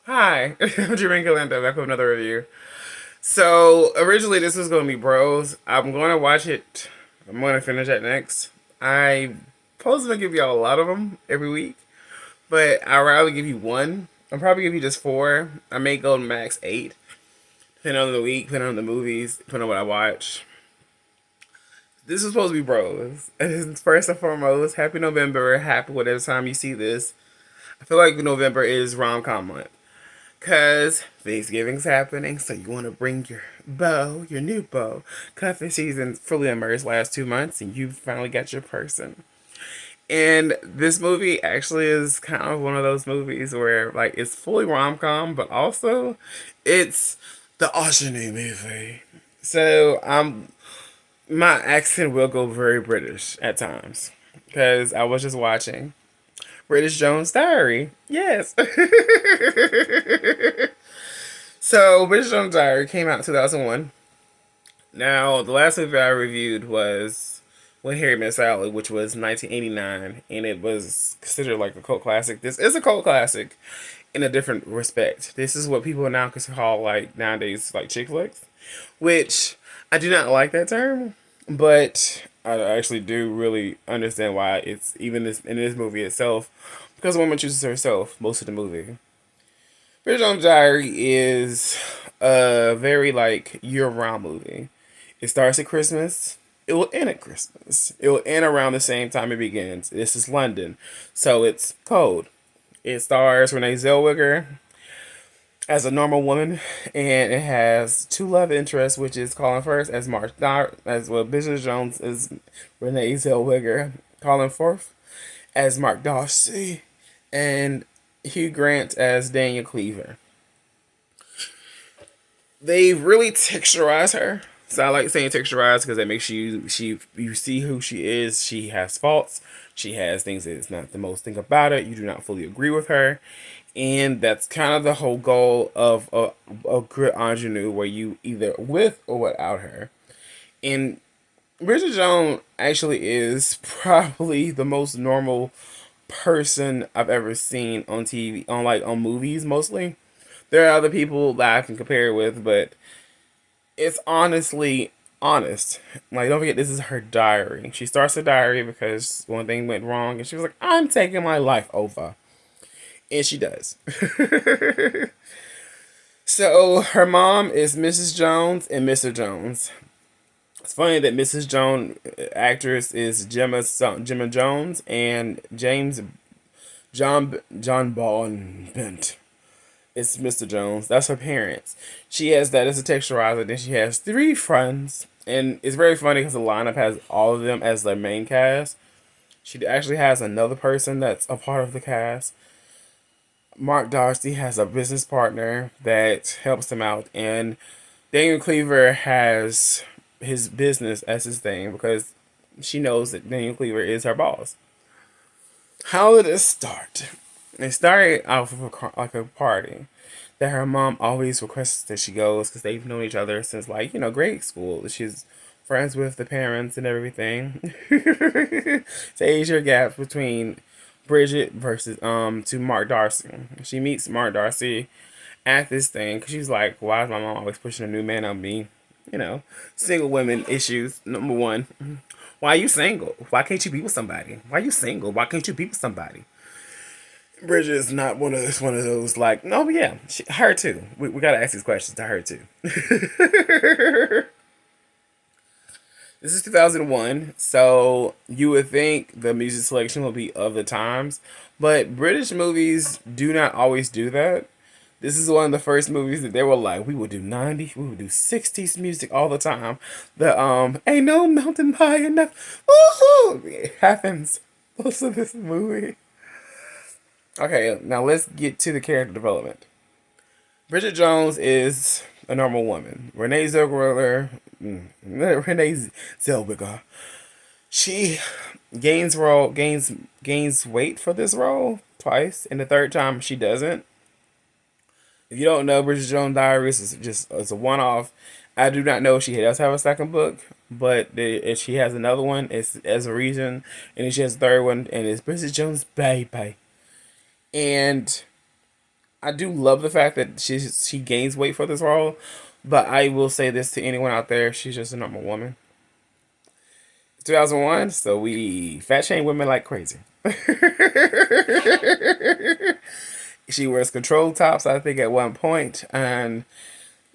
Hi, I'm Jermaine Callando back with another review. So originally this was gonna be Bros. I'm gonna watch it. I'm gonna finish that next. I supposed to give y'all a lot of them every week, but I'd rather give you one. I'll probably give you just four. I may go max eight, depending on the week, depending on the movies, depending on what I watch. This is supposed to be Bros. First and foremost, happy November. Happy whatever time you see this. I feel like November is rom-com month. Cause Thanksgiving's happening, so you want to bring your beau, your new beau. Cuffing season fully immersed last 2 months, and you finally got your person. And this movie actually is kind of one of those movies where like it's fully rom com, but also it's the Oceany movie. So my accent will go very British at times because I was just watching British Jones Diary. Yes. So, Bridget Jones' Diary came out in 2001. Now, the last movie I reviewed was When Harry Met Sally, which was 1989, and it was considered like a cult classic. This is a cult classic in a different respect. This is what people now can call like nowadays like chick flicks, which I do not like that term, but I actually do really understand why it's even this in this movie itself, because the woman chooses herself most of the movie. Bridget Jones' Diary is a very like year-round movie. It starts at Christmas. It will end at Christmas. It will end around the same time it begins. This is London, so it's cold. It stars Renee Zellweger as a normal woman, and it has two love interests, which is Colin Firth as as well. Bridget Jones is Renee Zellweger, Colin Firth as Mark Darcy, and Hugh Grant as Daniel Cleaver. They really texturize her. So I like saying texturize because that makes you see who she is. She has faults. She has things that is not the most thing about it. You do not fully agree with her, and that's kind of the whole goal of a good ingenue, where you either with or without her. And Bridget Jones actually is probably the most normal person I've ever seen on TV, on movies mostly. There are other people that I can compare it with, but it's honestly honest. Like, don't forget, this is her diary. She starts her diary because one thing went wrong, and she was like, "I'm taking my life over," and she does. So her mom is Mrs. Jones and Mr. Jones. It's funny that Mrs. Jones actress is Gemma Jones, and John Bond Bent. It's Mr. Jones. That's her parents. She has that as a texturizer. Then she has three friends. And it's very funny because the lineup has all of them as their main cast. She actually has another person that's a part of the cast. Mark Darcy has a business partner that helps him out. And Daniel Cleaver has his business as his thing because she knows that Daniel Cleaver is her boss. How did it start? It started off of like a party that her mom always requests that she goes because they've known each other since like grade school. She's friends with the parents and everything. It's the age gap between Bridget versus to Mark Darcy. She meets Mark Darcy at this thing because she's like, why is my mom always pushing a new man on me? You know, single women issues. Number one, why are you single? Why can't you be with somebody? Why are you single? Why can't you be with somebody? Bridget is not one of those like, no, but yeah, her too. We gotta ask these questions to her too. This is 2001, so you would think the music selection will be of the times, but British movies do not always do that. This is one of the first movies that they were like, we would do 90s, we would do 60s music all the time. The ain't no mountain high enough. Woohoo! It happens most of this movie. Okay, now let's get to the character development. Bridget Jones is a normal woman. Renee Zellweger. She gains weight for this role twice, and the third time she doesn't. If you don't know, Bridget Jones' Diaries is just it's a one off. I do not know if she does have a second book, but if she has another one, it's as a reason, and if she has a third one, and it's Bridget Jones' baby. And I do love the fact that she gains weight for this role, but I will say this to anyone out there: she's just a normal woman. 2001, so we fat shame women like crazy. She wears control tops, I think, at one point, and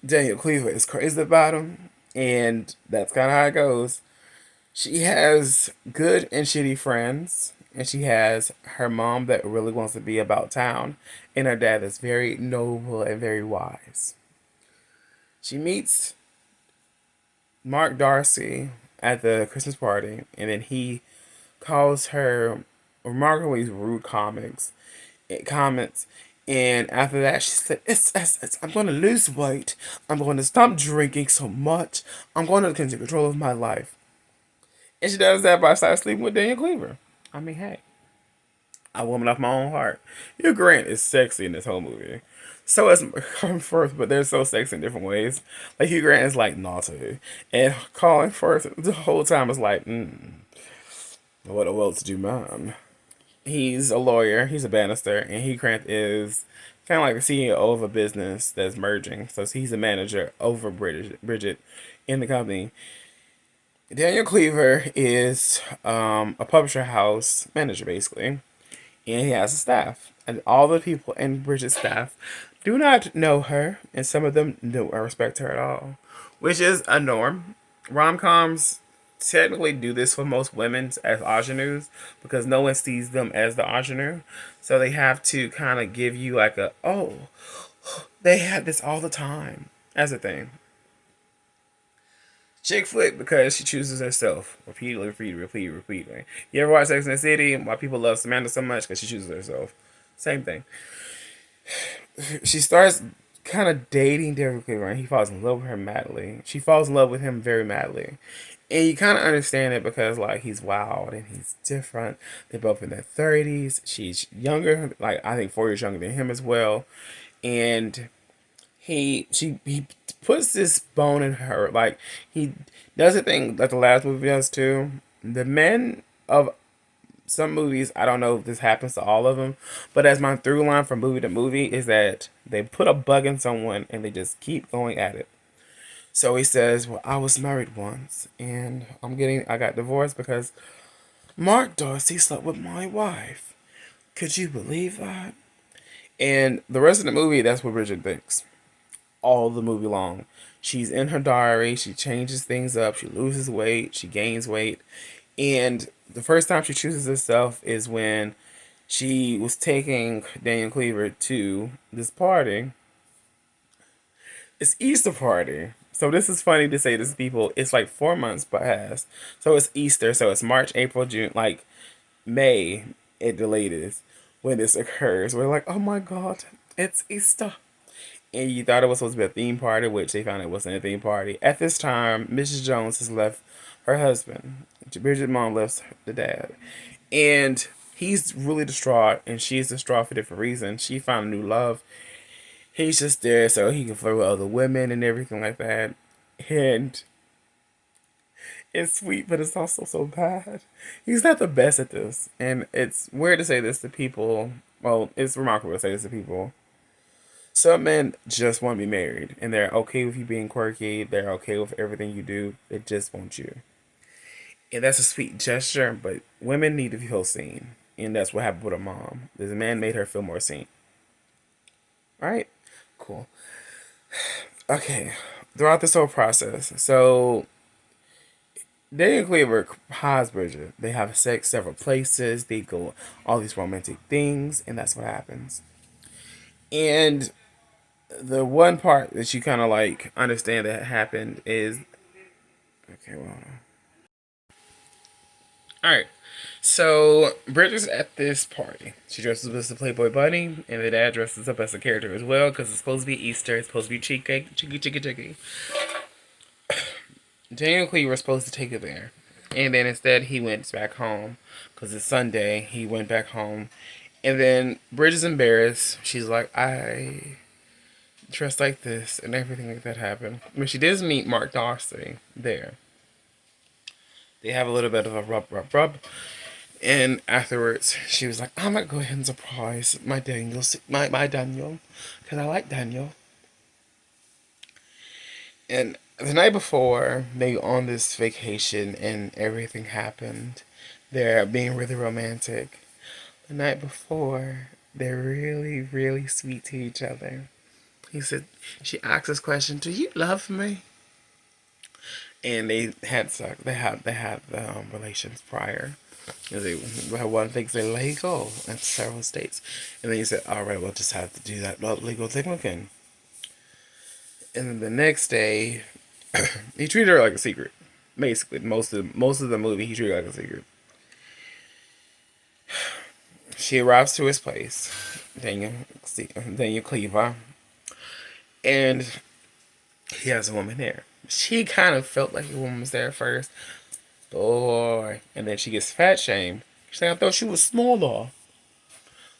Daniel Cleaver is crazy about him, and that's kind of how it goes. She has good and shitty friends, and she has her mom that really wants to be about town, and her dad that's very noble and very wise. She meets Mark Darcy at the Christmas party, and then he calls her remarkably rude comments. And after that, she said, I'm going to lose weight. I'm going to stop drinking so much. I'm going to take control of my life. And she does that by starting sleeping with Daniel Cleaver. I mean, hey, a woman of my own heart. Hugh Grant is sexy in this whole movie. So is Colin Firth, but they're so sexy in different ways. Like Hugh Grant is like naughty, and Colin Firth the whole time is like, what a well-to-do man. He's a lawyer. He's a Bannister, and Hugh Grant is kind of like the CEO of a business that's merging. So he's a manager over Bridgette in the company. Daniel Cleaver is a publisher house manager, basically, and he has a staff. And all the people in Bridget's staff do not know her, and some of them don't respect her at all, which is a norm. Rom-coms technically do this for most women as ingenues because no one sees them as the ingenue. So they have to kind of give you like a, oh, they had this all the time as a thing. Chick flick because she chooses herself. Repeatedly. You ever watch Sex and the City? Why people love Samantha so much? Because she chooses herself. Same thing. She starts kind of dating Derek Cleaver and he falls in love with her madly. She falls in love with him very madly. And you kind of understand it because, like, he's wild and he's different. They're both in their 30s. She's younger, like, I think 4 years younger than him as well. And he puts this bone in her. Like, he does a thing that the last movie does too. The men of some movies, I don't know if this happens to all of them, but as my through line from movie to movie is that they put a bug in someone and they just keep going at it. So he says, well, I was married once and I got divorced because Mark Darcy slept with my wife. Could you believe that? And the rest of the movie, that's what Bridget thinks. All the movie long. She's in her diary, she changes things up, she loses weight, she gains weight. And the first time she chooses herself is when she was taking Daniel Cleaver to this party. It's Easter party. So this is funny to say this to people. It's like 4 months past. So it's Easter. So it's March, April, June, like May at the latest when this occurs. We're like, oh my God, it's Easter. And you thought it was supposed to be a theme party, which they found it wasn't a theme party. At this time, Mrs. Jones has left her husband. Bridget's mom left the dad. And he's really distraught, and she's distraught for different reasons. She found a new love. He's just there so he can flirt with other women and everything like that. And it's sweet, but it's also so bad. He's not the best at this. And it's weird to say this to people. Well, it's remarkable to say this to people. Some men just want to be married, and they're okay with you being quirky. They're okay with everything you do. They just want you. And that's a sweet gesture, but women need to feel seen. And that's what happened with her mom. This man made her feel more seen. Right? Cool. Okay. Throughout this whole process, so Daniel Cleaver hides Bridget. They have sex several places. They go all these romantic things, and that's what happens. And the one part that you kind of like understand that happened is okay. Well, all right. So Bridget's at this party. She dresses up as the Playboy Bunny, and the dad dresses up as a character as well because it's supposed to be Easter. It's supposed to be cheeky. Daniel Cleaver was supposed to take her there, and then instead he went back home because it's Sunday. He went back home, and then Bridget's embarrassed. She's like, I dressed like this, and everything like that happened. But she does meet Mark Darcy there. They have a little bit of a rub. And afterwards, she was like, I'm gonna go ahead and surprise my Daniel, because I like Daniel. And the night before, they on this vacation and everything happened. They're being really romantic. The night before, they're really, really sweet to each other. He said, she asked this question, "Do you love me?" And they had sex. They had relations prior. And they had one thing say legal in several states, and then he said, "All right, we'll just have to do that legal thing again." And then the next day, he treated her like a secret. Basically, most of the movie, he treated her like a secret. She arrives to his place, Daniel Daniel Cleaver, and he has a woman there. She kind of felt like a woman was there first, boy, and then she gets fat shamed. She's like, I thought she was smaller.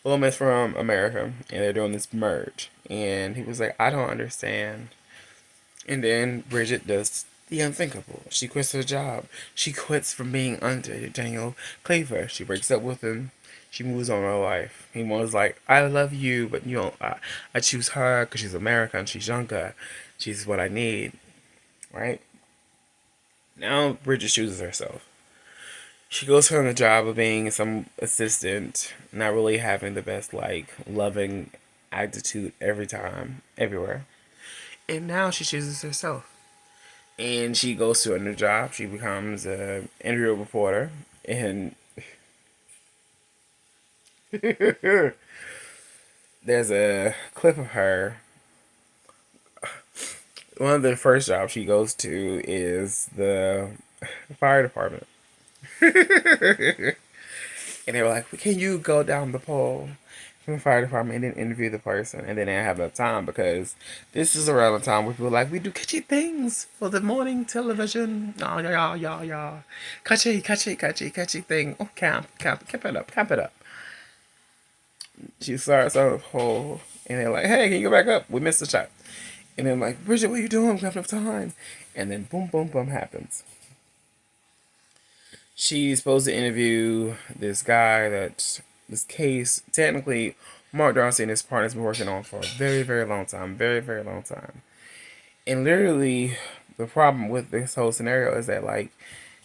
The woman's from America, and they're doing this merge, and he was like, I don't understand. And then Bridgette does the unthinkable. She quits her job. She quits from being under Daniel Cleaver. She breaks up with him. She moves on with her life. He was like, I love you, but you don't. I choose her because she's American. She's younger. She's what I need. Right? Now Bridget chooses herself. She goes from the job of being some assistant, not really having the best, like, loving attitude every time, everywhere. And now she chooses herself. And she goes to a new job. She becomes an interview reporter. And there's a clip of her. One of the first jobs she goes to is the fire department. And they were like, can you go down the pole from the fire department and then interview the person? And then they didn't have enough time because this is around the time where people were like, we do catchy things for the morning television. Oh, yeah, yeah, yeah. Catchy thing. Oh, camp it up, camp it up. She starts on the pole and they're like, hey, can you go back up? We missed the shot. And then like, Bridget, what are you doing? We have enough time. And then boom, boom, boom happens. She's supposed to interview this guy that this case technically Mark Darcy and his partner's been working on for a very, very long time. Very, very long time. And literally the problem with this whole scenario is that like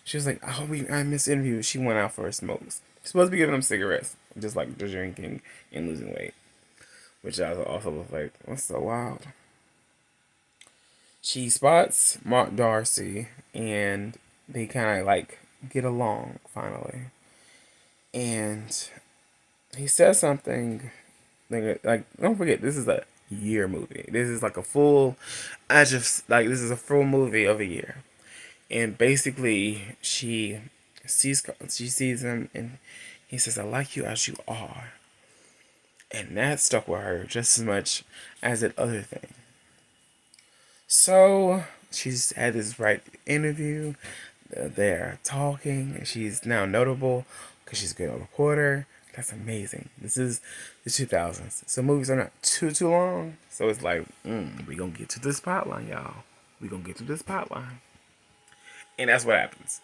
she was like, oh I missed interview. She went out for her smokes. She's supposed to be giving them cigarettes, just like just drinking and losing weight. Which I also was like, what's so wild? She spots Mark Darcy and they kinda like get along finally. And he says something like don't forget this is a year movie. This is like a full I just like this is a full movie of a year. And basically she sees him and he says, I like you as you are. And that stuck with her just as much as that other thing. So she's had this right interview. They're talking. She's now notable because she's a good reporter. That's amazing. This is the 2000s. So movies are not too long. So it's like, we gonna get to the spotlight, y'all. We gonna get to the spotlight. And that's what happens.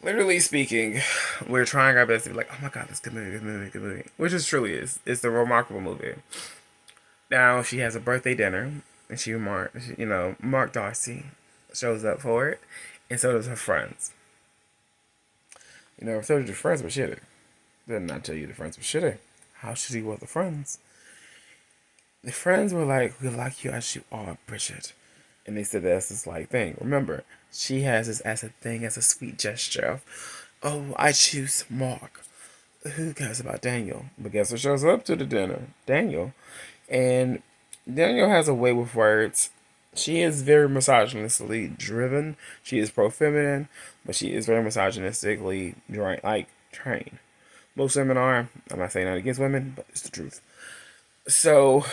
Literally speaking, we're trying our best to be like, oh my god, this good movie, good movie, good movie. Which it truly is. It's a remarkable movie. Now she has a birthday dinner, and Mark Darcy shows up for it, and so does her friends. So does her friends were shitty. Did not tell you the friends were shitty. How shitty were the friends? The friends were like, we like you as you are, Bridget. And they said that's this like thing. Remember, she has this as a thing, as a sweet gesture of, oh, I choose Mark. Who cares about Daniel? But guess who shows up to the dinner? Daniel. And Daniel has a way with words. She is very misogynistically driven. She is pro-feminine, but she is very misogynistically trained. Most women are. I'm not saying that against women, but it's the truth. So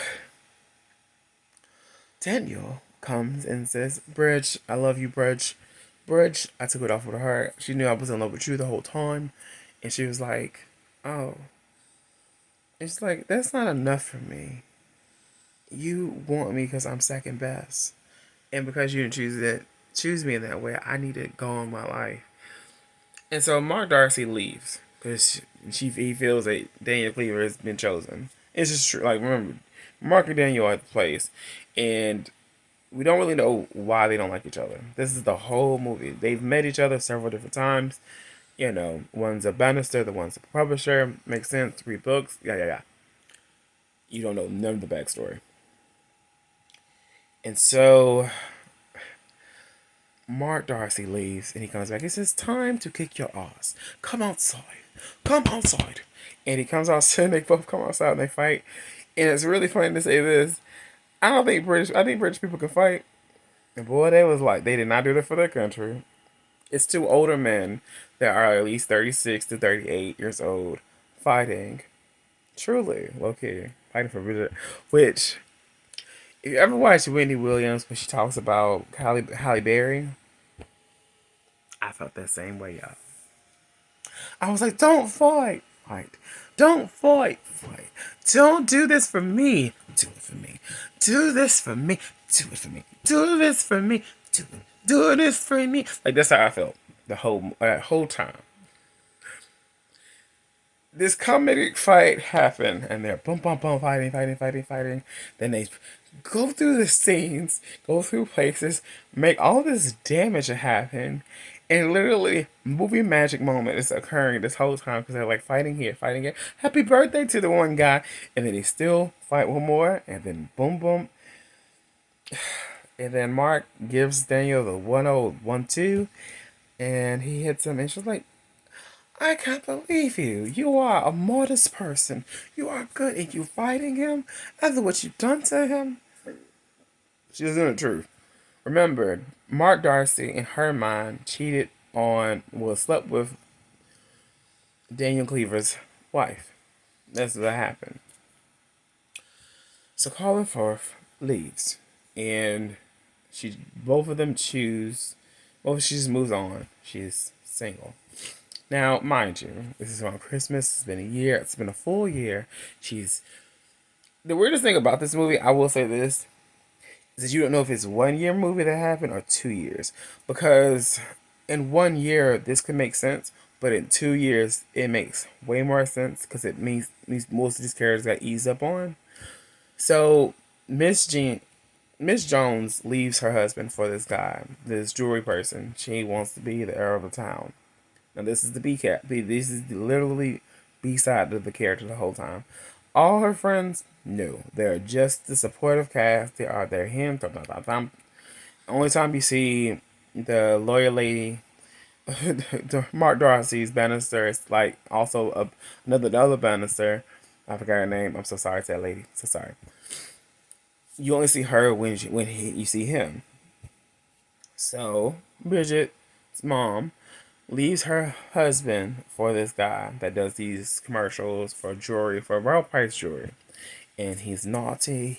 Daniel comes and says, Bridge, I love you, Bridge. Bridge, I took it off with her. She knew I was in love with you the whole time. And she was like, oh. It's like, that's not enough for me. You want me because I'm second best. And because you didn't choose me in that way, I need to go on my life. And so Mark Darcy leaves. because he feels that Daniel Cleaver has been chosen. It's just true. Like, remember, Mark and Daniel are at the place, and we don't really know why they don't like each other. This is the whole movie. They've met each other several different times. You know, one's a Bannister, the one's a publisher. Makes sense. Read books. Yeah, yeah, yeah. You don't know none of the backstory. And so Mark Darcy leaves and he comes back. He says, "Time to kick your ass. Come outside. Come outside." And he comes outside and they both come outside and they fight. And it's really funny to say this. I think British people can fight. And boy, they was like, they did not do that for their country. It's two older men that are at least 36 to 38 years old fighting. Truly, low key. Fighting for Bridgette. Which, if you ever watch Wendy Williams when she talks about Halle Berry, I felt that same way, y'all. I was like, don't fight. Fight. Don't fight. Fight. Don't do this for me. Do it for me. Do this for me. Do it for me. Do this for me. Do this for me. Like, that's how I felt the whole time. This comedic fight happened, and they're boom, boom, boom, fighting, fighting, fighting, fighting. Then they go through the scenes, go through places, make all this damage happen, and literally, movie magic moment is occurring this whole time because they're like fighting here, fighting here. Happy birthday to the one guy, and then they still fight one more, and then boom, boom. And then Mark gives Daniel the 1-0-1-2, and he hits him, and she's like, "I can't believe you. You are a modest person. You are good, and you fighting him after what you've done to him." She was in the truth. Remember, Mark Darcy, in her mind, slept with Daniel Cleaver's wife. That's what happened. So Colin Firth leaves, and both of them choose. Well, she just moves on. She's single. Now, mind you, this is on Christmas. It's been a year. It's been a full year. The weirdest thing about this movie, I will say this, is that you don't know if it's 1 year movie that happened or 2 years. Because in 1 year, this could make sense. But in 2 years, it makes way more sense because it means most of these characters got eased up on. So, Miss Jones leaves her husband for this guy, this jewelry person. She wants to be the heir of the town. Now this is the B cap. This is literally B side of the character the whole time. All her friends, no, they're just the supportive cast. They are their him. Only time you see the lawyer lady, Mark Darcy's Bannister, is like also the other Bannister. I forgot her name. I'm so sorry to that lady. So sorry. You only see her you see him. So Bridgette's mom leaves her husband for this guy that does these commercials for jewelry, for well priced jewelry. And he's naughty.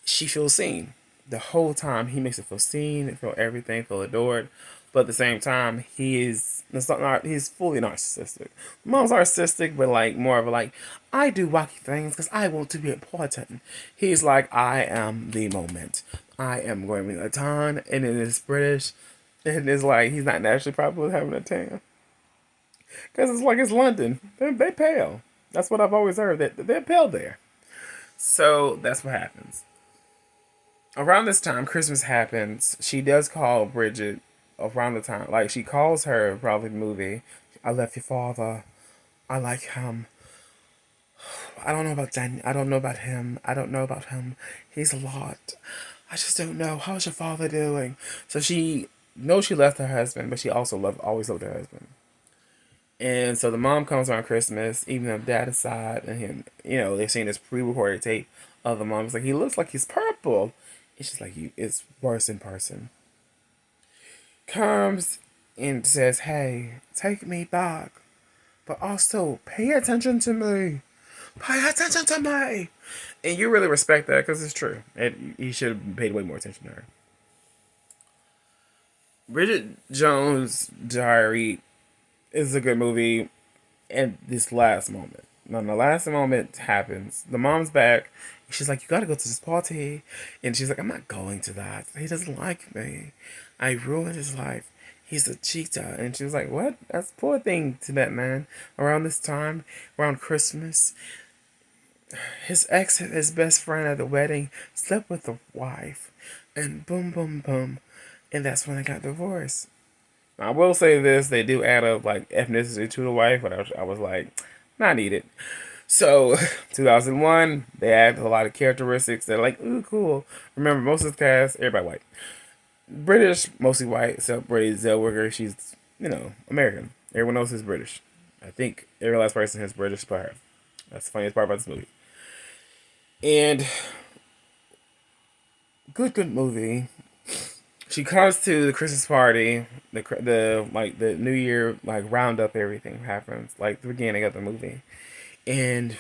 She feels seen. The whole time he makes her feel seen, feel everything, feel adored. But at the same time, he's fully narcissistic. Mom's narcissistic, but like more of a like, I do wacky things because I want to be important. He's like, I am the moment. I am going to be a ton, and it is British. And it's like he's not naturally probably having a tan. Because it's like it's London. They pale. That's what I've always heard. That they're pale there. So that's what happens. Around this time, Christmas happens. She does call Bridget around the time. Like, she calls her probably the movie. "I left your father. I like him. I don't know about Dan. I don't know about him. I don't know about him. He's a lot. I just don't know. How's your father doing?" So she knows she left her husband, but she also always loved her husband. And so the mom comes around Christmas, even though dad is sad, and him, they're seeing this pre-recorded tape of the mom. It's like, he looks like he's purple. It's just like, it's worse in person. Comes and says, "Hey, take me back, but also pay attention to me. Pay attention to me." And you really respect that because it's true. He should have paid way more attention to her. Bridget Jones' Diary is a good movie at this last moment. When the last moment happens, the mom's back. She's like, "You gotta go to this party." And she's like, "I'm not going to that. He doesn't like me. I ruined his life. he's a cheetah. And she was like, what? That's a poor thing to that man. Around this time, around Christmas, his ex, his best friend at the wedding, slept with the wife. And boom, boom, boom. And that's when they got divorced. I will say this, they do add up like ethnicity to the wife, but I was like, not needed. So, 2001, they add a lot of characteristics that are like, ooh, cool. Remember, most of the cast, everybody white. British, mostly white, except Renée Zellweger. She's, American. Everyone else is British. I think every last person is British but her. That's the funniest part about this movie. And good movie. She comes to the Christmas party, the New Year roundup. Everything happens like the beginning of the movie, and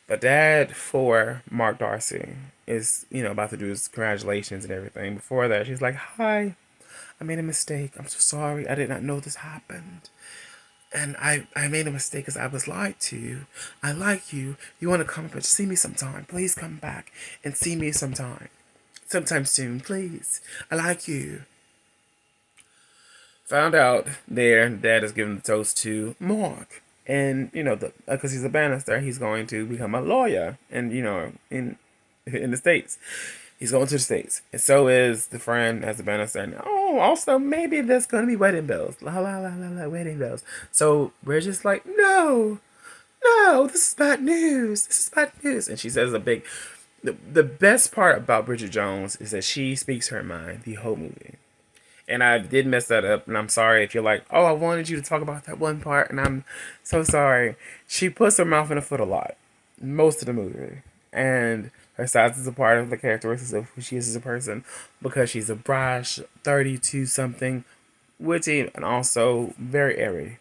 the dad for Mark Darcy is about to do his congratulations and everything. Before that, she's like, "Hi, I made a mistake. I'm so sorry. I did not know this happened." And I made a mistake because I was lied to you. I like you. You want to come up and see me sometime? Please come back and see me sometime. Sometime soon, please. I like you. Found out there, dad is giving the toast to Mark. And, because he's a Bannister, he's going to become a lawyer. And, in the States. He's going to the States. And so is the friend as a Bannister. And, also, maybe there's going to be wedding bells. La, la, la, la, la, wedding bells. So we're just like, no, this is bad news. This is bad news. And she says the best part about Bridget Jones is that she speaks her mind the whole movie. And I did mess that up, and I'm sorry if you're like, oh, I wanted you to talk about that one part, and I'm so sorry. She puts her mouth in the foot a lot, most of the movie. And her size is a part of the characteristics of who she is as a person, because she's a brash, 32 something, witty, and also very airy.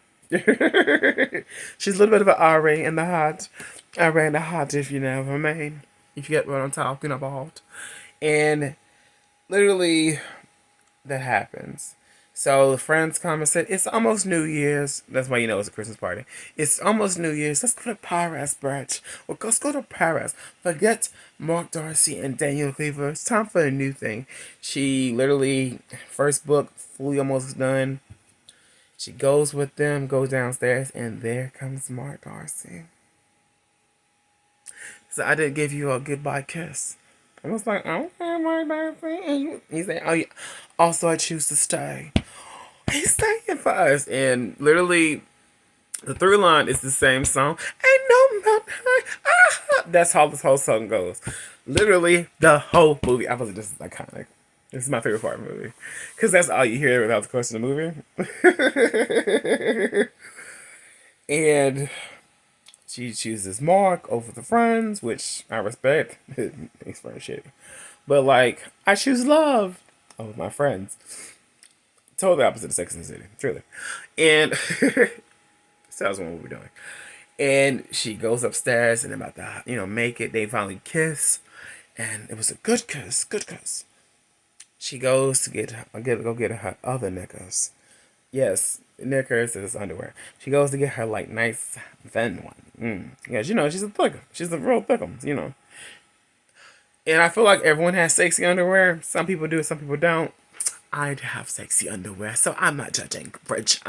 She's a little bit of an RA in the heart. RA in the heart, if you know what I mean. If you get what I'm talking about. And literally, that happens. So the friends come and said, it's almost New Year's. That's why it's a Christmas party. It's almost New Year's. Let's go to Paris, Bridge. Well, let's go to Paris. Forget Mark Darcy and Daniel Cleaver. It's time for a new thing. She literally, first book, fully almost done. She goes with them, goes downstairs, and there comes Mark Darcy. So I didn't give you a goodbye kiss. I was like, I don't care, Mark Darcy. And he said, oh, yeah. Also, I choose to stay. He's staying for us. And literally, the through line is the same song. Ain't no mountain high. That's how this whole song goes. Literally, the whole movie. I was just iconic. This is my favorite part of the movie. Because that's all you hear without the course of the movie. And she chooses Mark over the friends, which I respect. It's very shitty. But I choose love over my friends. Totally opposite of Sex and the City, truly. And so that was what we were doing. And she goes upstairs and about to, make it. They finally kiss. And it was a good kiss, good kiss. She goes to get her other knickers. Yes, knickers is underwear. She goes to get her nice thin one. Yeah, she's a thugger. She's a real thugger, And I feel like everyone has sexy underwear. Some people do, some people don't. I have sexy underwear, so I'm not judging Bridge.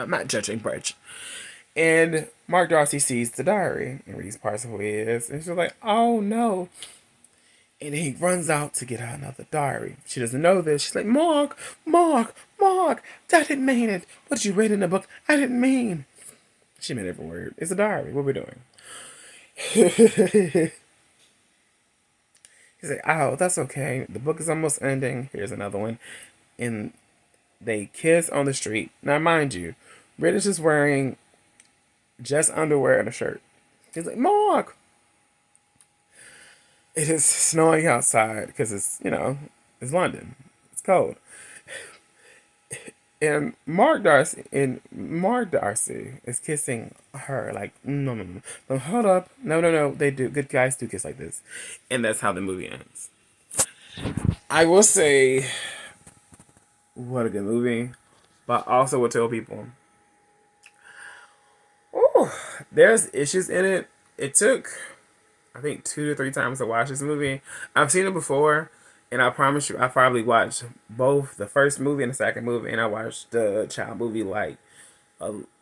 And Mark Darcy sees the diary and reads parts of who he is. And she's like, oh no. And he runs out to get her another diary. She doesn't know this. She's like, Mark, I didn't mean it. What did you read in the book? I didn't mean. She meant every word. It's a diary. What are we doing? He's like, oh, that's okay. The book is almost ending. Here's another one. And they kiss on the street. Now, mind you, British is wearing just underwear and a shirt. He's like, Mark! It is snowing outside because it's London. It's cold. And Mark Darcy is kissing her no, hold up, no, they do, good guys do kiss like this, and that's how the movie ends. I will say, what a good movie, but I also will tell people, there's issues in it. It took, I think, 2 to 3 times to watch this movie. I've seen it before, And I promise you, I probably watched both the first movie and the second movie, and I watched the child movie like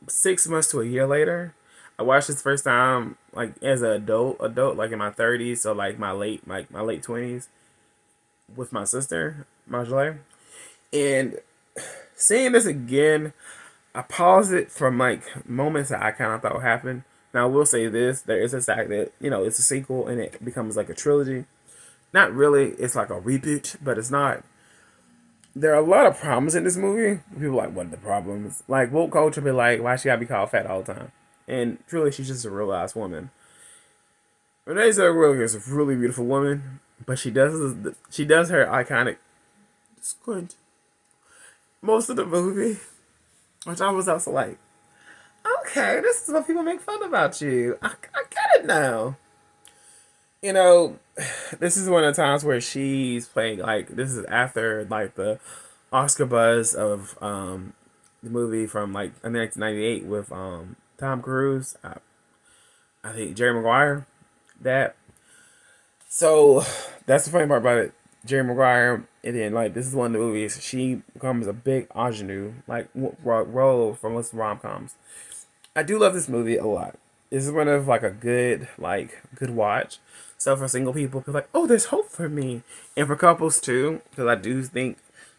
6 months to a year later. I watched this first time like as an adult, like in my 30s, so like my late 20s with my sister, Marjorie. And seeing this again, I paused it from like moments that I kind of thought happened. Now I will say this: there is a fact that it's a sequel and it becomes like a trilogy. Not really; it's like a reboot, but it's not. There are a lot of problems in this movie. People are like, what are the problems? Like woke culture be like, why she gotta be called fat all the time? And truly, she's just a real ass woman. Renee Zellweger is a really beautiful woman, but she does her iconic squint most of the movie, which I was also like, okay, this is what people make fun about you. I get it now. You know, this is one of the times where she's playing like this is after like the Oscar buzz of the movie from like 1998 with Tom Cruise. I think Jerry Maguire. That so that's the funny part about it. Jerry Maguire, and then like this is one of the movies she becomes a big ingenue like role from most rom-coms. I do love this movie a lot. This is one of like a good watch. So for single people, be like, oh, there's hope for me, and for couples too, because I do think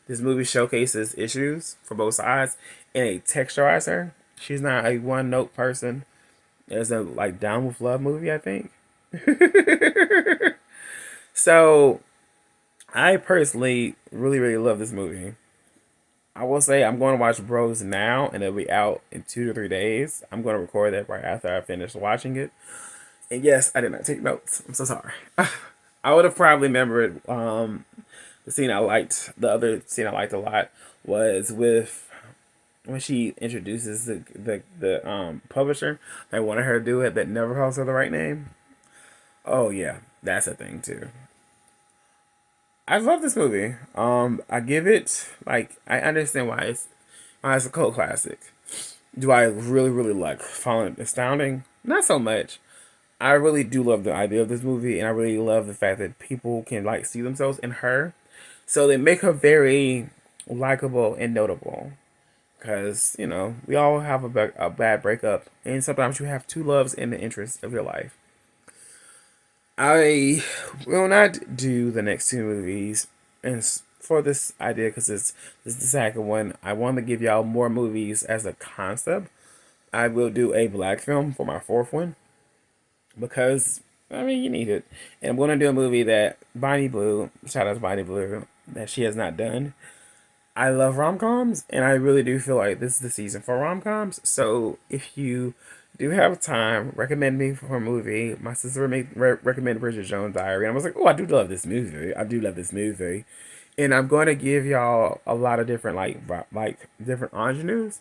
this movie showcases issues for both sides and a texturizer. She's not a one note person. There's a like Down with Love movie, I think. So I personally really really love this movie. I will say I'm going to watch Bros now, and it'll be out in 2 to 3 days. I'm going to record that right after I finish watching it. And yes, I did not take notes. I'm so sorry. I would have probably remembered the scene I liked. The other scene I liked a lot was with when she introduces the publisher. They wanted her to do it, that never calls her the right name. Oh yeah, that's a thing too. I love this movie. I give it like I understand why it's a cult classic. Do I really really like find it astounding? Not so much. I really do love the idea of this movie, and I really love the fact that people can like see themselves in her. So they make her very likable and notable. Because we all have a bad breakup, and sometimes you have two loves in the interest of your life. I will not do the next two movies, and for this idea, because this is the second one, I want to give y'all more movies as a concept. I will do a black film for my fourth one because I mean you need it, and I'm gonna do a movie that Bonnie Blue, shout out to Bonnie Blue, that she has not done. I love rom coms, and I really do feel like this is the season for rom coms. So if you do have time, recommend me for a movie. My sister recommended Bridget Jones' Diary, and I was like, oh, I do love this movie. I do love this movie, and I'm going to give y'all a lot of different like different ingenues.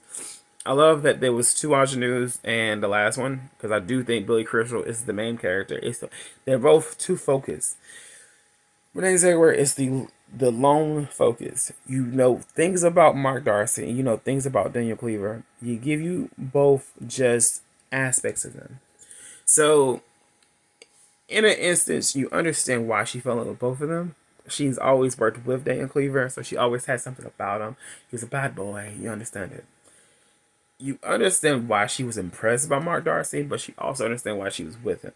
I love that there was two ingenues and the last one because I do think Billy Crystal is the main character. They're both too focused. Renee Zellweger is the lone focus. You know things about Mark Darcy and you know things about Daniel Cleaver. You give you both just aspects of them. So in an instance, you understand why she fell in love with both of them. She's always worked with Daniel Cleaver, so she always had something about him. He was a bad boy. You understand it. You understand why she was impressed by Mark Darcy, but she also understands why she was with him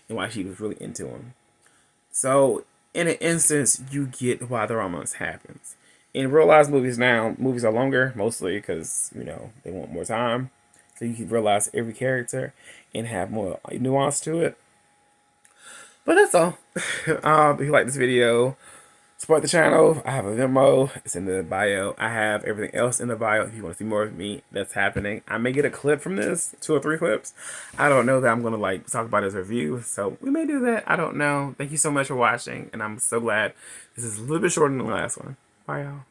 and why she was really into him. So, in an instance, you get why the romance happens. In real life movies now, movies are longer, mostly because, they want more time. So you can realize every character and have more nuance to it. But that's all. If you like this video, support the channel. I have a Venmo. It's in the bio. I have everything else in the bio. If you want to see more of me, that's happening. I may get a clip from this, 2 or 3 clips. I don't know that I'm going to talk about it as a review. So we may do that. I don't know. Thank you so much for watching. And I'm so glad this is a little bit shorter than the last one. Bye, y'all.